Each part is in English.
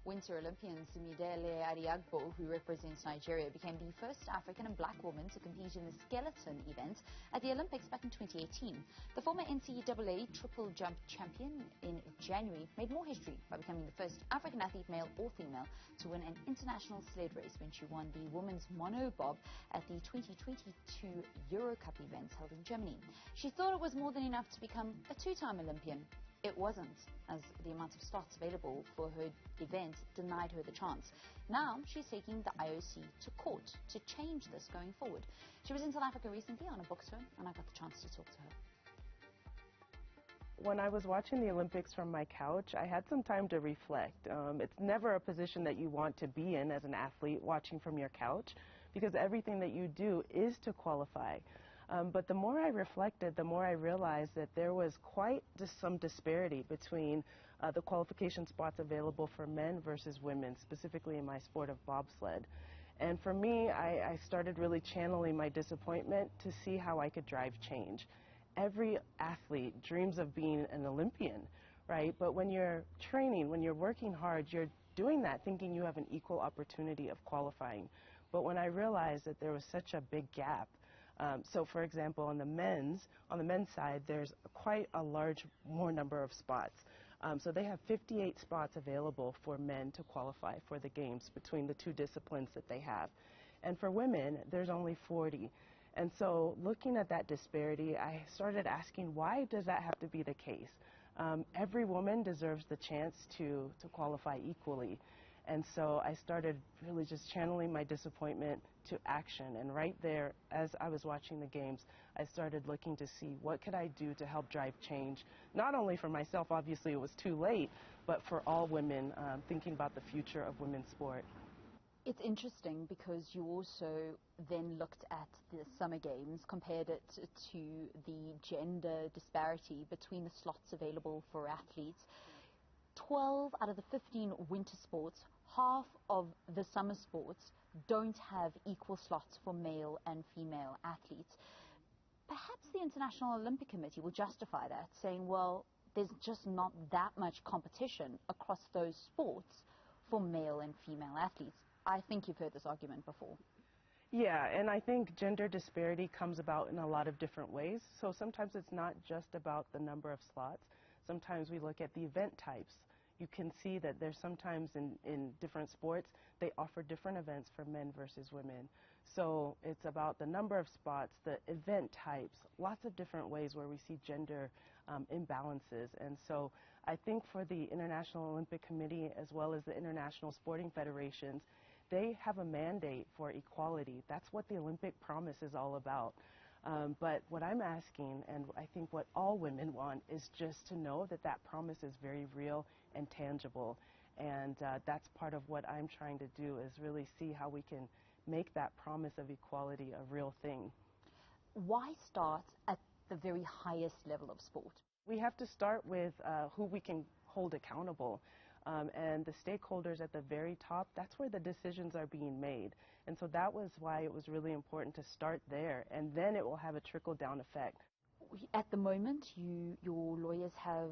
Winter Olympian Simidele Adeagbo, who represents Nigeria, became the first African and black woman to compete in the skeleton event at the Olympics back in 2018. The former NCAA triple jump champion in January made more history by becoming the first African athlete, male or female, to win an international sled race when she won the women's monobob at the 2022 Euro Cup event held in Germany. She thought it was more than enough to become a two-time Olympian. It wasn't, as the amount of slots available for her event denied her the chance. Now she's taking the IOC to court to change this going forward. She was in South Africa recently on a book tour, and I got the chance to talk to her. When I was watching the Olympics from my couch, I had some time to reflect. It's never a position that you want to be in as an athlete, watching from your couch, because everything that you do is to qualify. But the more I reflected, the more I realized that there was quite some disparity between the qualification spots available for men versus women, specifically in my sport of bobsled. And for me, I started really channeling my disappointment to see how I could drive change. Every athlete dreams of being an Olympian, right? But when you're training, when you're working hard, you're doing that thinking you have an equal opportunity of qualifying. But when I realized that there was such a big gap, so for example, on the men's side, there's quite a more number of spots. So they have 58 spots available for men to qualify for the games between the two disciplines that they have. And for women, there's only 40. And so looking at that disparity, I started asking, why does that have to be the case? Every woman deserves the chance to qualify equally. And so I started really just channeling my disappointment to action. And right there, as I was watching the games, I started looking to see what could I do to help drive change, not only for myself, obviously it was too late, but for all women, thinking about the future of women's sport. It's interesting because you also then looked at the Summer Games, compared it to the gender disparity between the slots available for athletes. 12 out of the 15 winter sports, half of the summer sports, don't have equal slots for male and female athletes. Perhaps the International Olympic Committee will justify that, saying, well, there's just not that much competition across those sports for male and female athletes. I think you've heard this argument before. Yeah, and I think gender disparity comes about in a lot of different ways. So sometimes it's not just about the number of slots. Sometimes we look at the event types. You can see that there's sometimes in different sports, they offer different events for men versus women. So it's about the number of spots, the event types, lots of different ways where we see gender imbalances. And so I think for the International Olympic Committee, as well as the international sporting federations, they have a mandate for equality. That's what the Olympic promise is all about. But what I'm asking, and I think what all women want, is just to know that that promise is very real and tangible. And that's part of what I'm trying to do, is really see how we can make that promise of equality a real thing. Why start at the very highest level of sport? We have to start with who we can hold accountable. And the stakeholders at the very top, that's where the decisions are being made. And so that was why it was really important to start there, and then it will have a trickle-down effect. At the moment, your lawyers have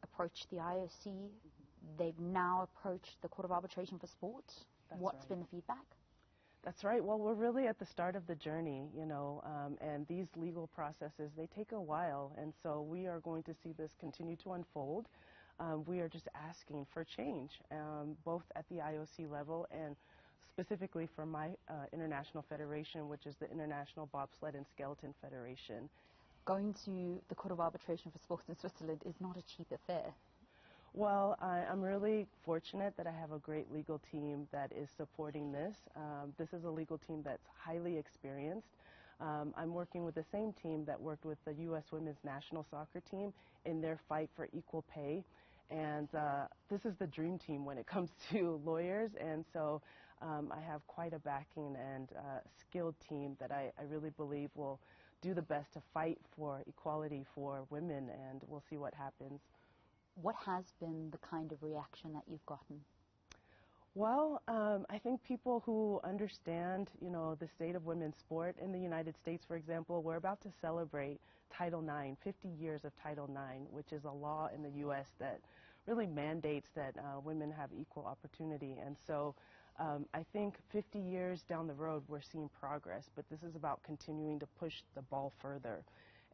approached the IOC. They've now approached the Court of Arbitration for Sport. What's been the feedback? That's right. Well, we're really at the start of the journey, you know, and these legal processes, they take a while, and so we are going to see this continue to unfold. We are just asking for change, both at the IOC level and specifically for my international federation, which is the International Bobsled and Skeleton Federation. Going to the Court of Arbitration for Sport in Switzerland is not a cheap affair. Well, I'm really fortunate that I have a great legal team that is supporting this. This is a legal team that's highly experienced. I'm working with the same team that worked with the U.S. Women's National Soccer team in their fight for equal pay. And this is the dream team when it comes to lawyers. And so I have quite a backing and skilled team that I really believe will do the best to fight for equality for women, and we'll see what happens. What has been the kind of reaction that you've gotten? Well, I think people who understand, you know, the state of women's sport in the United States, for example, we're about to celebrate Title IX, 50 years of Title IX, which is a law in the U.S. that really mandates that women have equal opportunity. And so I think 50 years down the road, we're seeing progress, but this is about continuing to push the ball further.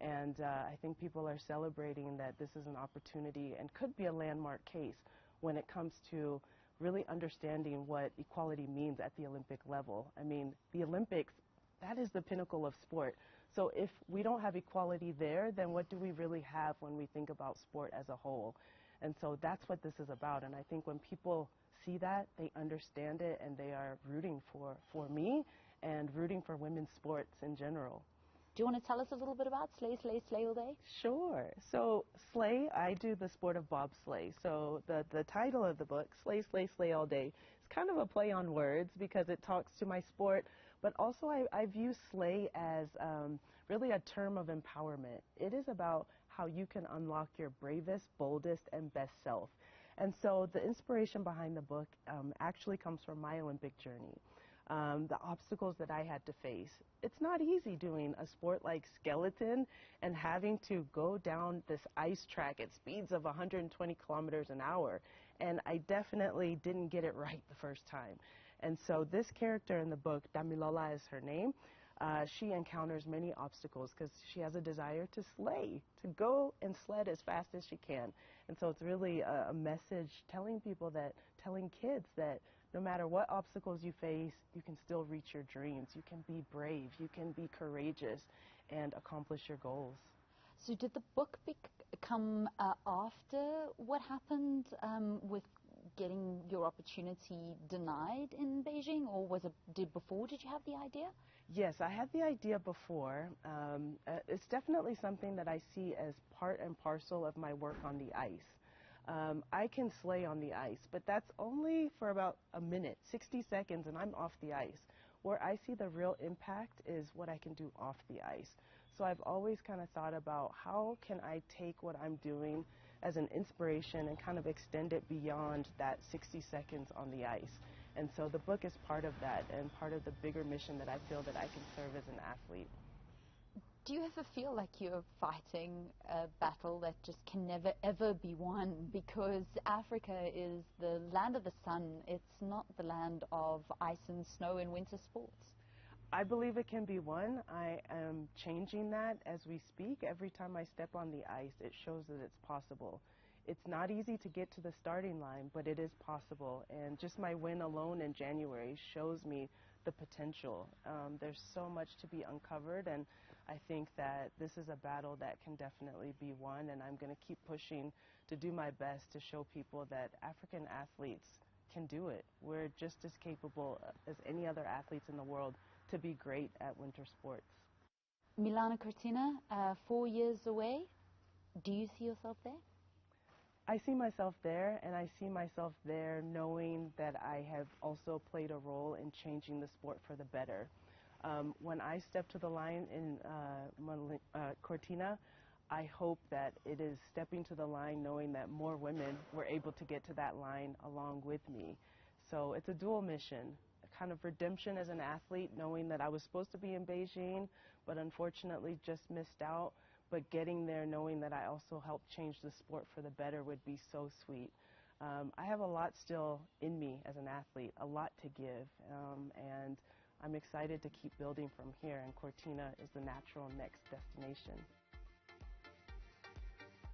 And I think people are celebrating that this is an opportunity and could be a landmark case when it comes to really understanding what equality means at the Olympic level. I mean, the Olympics, that is the pinnacle of sport. So if we don't have equality there, then what do we really have when we think about sport as a whole? And so that's what this is about. And I think when people see that, they understand it, and they are rooting for me and rooting for women's sports in general. Do you want to tell us a little bit about Slay, Slay, Slay All Day? Sure. So Slay, I do the sport of bobsleigh. So the title of the book, Slay, Slay, Slay All Day, is kind of a play on words because it talks to my sport, but also I view slay as really a term of empowerment. It is about how you can unlock your bravest, boldest, and best self. And so the inspiration behind the book actually comes from my Olympic journey. The obstacles that I had to face. It's not easy doing a sport like skeleton and having to go down this ice track at speeds of 120 kilometers an hour. And I definitely didn't get it right the first time. And so this character in the book, Damilola is her name, she encounters many obstacles because she has a desire to slay, to go and sled as fast as she can. And so it's really a message telling kids that no matter what obstacles you face, you can still reach your dreams. You can be brave, you can be courageous, and accomplish your goals. So did the book come after what happened with getting your opportunity denied in Beijing, or was it before? Did you have the idea? Yes, I had the idea before. It's definitely something that I see as part and parcel of my work on the ice. I can slay on the ice, but that's only for about a minute, 60 seconds, and I'm off the ice. Where I see the real impact is what I can do off the ice. So I've always kind of thought about how can I take what I'm doing as an inspiration and kind of extend it beyond that 60 seconds on the ice. And so the book is part of that and part of the bigger mission that I feel that I can serve as an athlete. Do you ever feel like you're fighting a battle that just can never ever be won, because Africa is the land of the sun? It's not the land of ice and snow and winter sports. I believe it can be won. I am changing that as we speak. Every time I step on the ice, it shows that it's possible. It's not easy to get to the starting line, but it is possible. And just my win alone in January shows me the potential. There's so much to be uncovered, and I think that this is a battle that can definitely be won, and I'm going to keep pushing to do my best to show people that African athletes can do it. We're just as capable as any other athletes in the world to be great at winter sports. Milano Cortina, 4 years away. Do you see yourself there? I see myself there, and I see myself there knowing that I have also played a role in changing the sport for the better. When I step to the line in Cortina, I hope that it is stepping to the line knowing that more women were able to get to that line along with me. So it's a dual mission, a kind of redemption as an athlete, knowing that I was supposed to be in Beijing, but unfortunately just missed out. But getting there knowing that I also helped change the sport for the better would be so sweet. I have a lot still in me as an athlete, a lot to give, and I'm excited to keep building from here, and Cortina is the natural next destination.